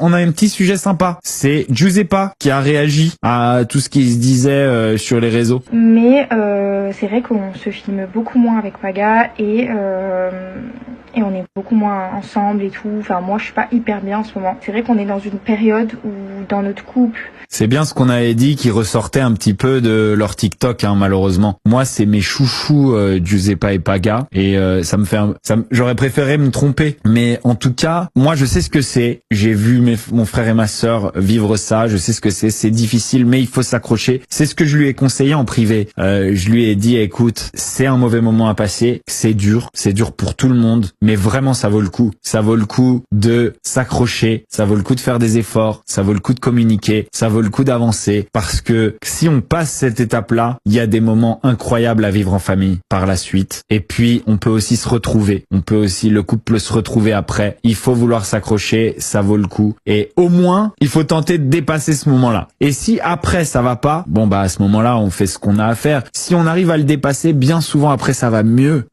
On a un petit sujet sympa. C'est Giuseppa qui a réagi à tout ce qui se disait sur les réseaux. Mais c'est vrai qu'on se filme beaucoup moins avec Paga et on est beaucoup moins ensemble et tout. Enfin, moi, je suis pas hyper bien en ce moment. C'est vrai qu'on est dans une période où, dans notre couple... C'est bien ce qu'on avait dit qui ressortait un petit peu de leur TikTok, hein, malheureusement. Moi, c'est mes chouchous, Giuseppa et Paga. Et j'aurais préféré me tromper. Mais en tout cas, moi, je sais ce que c'est. J'ai vu mon frère et ma sœur vivre ça. Je sais ce que c'est. C'est difficile, mais il faut s'accrocher. C'est ce que je lui ai conseillé en privé. Je lui ai dit, écoute, c'est un mauvais moment à passer. C'est dur pour tout le monde. Mais vraiment, ça vaut le coup. Ça vaut le coup de s'accrocher. Ça vaut le coup de faire des efforts. Ça vaut le coup de communiquer. Ça vaut le coup d'avancer. Parce que si on passe cette étape-là, il y a des moments incroyables à vivre en famille par la suite. Et puis, on peut aussi se retrouver. Le couple peut se retrouver après. Il faut vouloir s'accrocher. Ça vaut le coup. Et au moins, il faut tenter de dépasser ce moment-là. Et si après, ça va pas, bon, bah, à ce moment-là, on fait ce qu'on a à faire. Si on arrive à le dépasser, bien souvent, après, ça va mieux.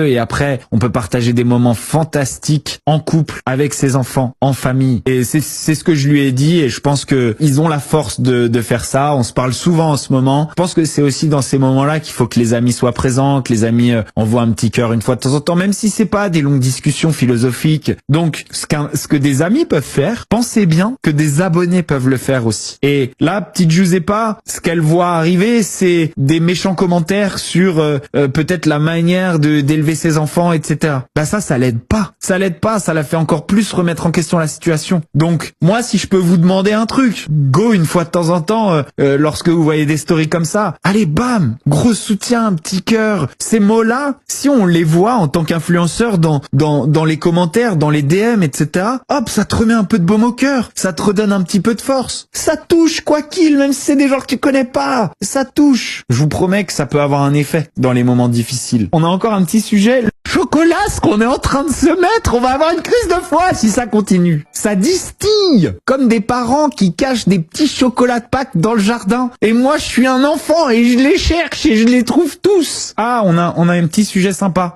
Et après, on peut partager des moments fantastiques en couple, avec ses enfants, en famille. Et c'est ce que je lui ai dit et je pense que ils ont la force de faire ça. On se parle souvent en ce moment. Je pense que c'est aussi dans ces moments-là qu'il faut que les amis soient présents, que les amis envoient un petit cœur une fois de temps en temps, même si c'est pas des longues discussions philosophiques. Donc, ce que des amis peuvent faire, pensez bien que des abonnés peuvent le faire aussi. Et là, petite Giuseppa, ce qu'elle voit arriver, c'est des méchants commentaires sur peut-être la manière d'élever ses enfants, etc. Bah ça l'aide pas. Ça la fait encore plus remettre en question la situation. Donc, moi, si je peux vous demander un truc, go une fois de temps en temps, lorsque vous voyez des stories comme ça, allez, bam, gros soutien, petit cœur. Ces mots-là, si on les voit en tant qu'influenceur dans les commentaires, dans les DM, etc., hop, ça te remet un peu de baume au cœur. Ça te redonne un petit peu de force. Ça touche, quoi qu'il, même si c'est des gens que tu connais pas. Ça touche. Je vous promets que ça peut avoir un effet dans les moments difficiles. On a encore un petit sujet. Chocolat, ce qu'on est en train de se mettre, on va avoir une crise de foie si ça continue. Ça distille, comme des parents qui cachent des petits chocolats de Pâques dans le jardin. Et moi, je suis un enfant et je les cherche et je les trouve tous. Ah, on a un petit sujet sympa.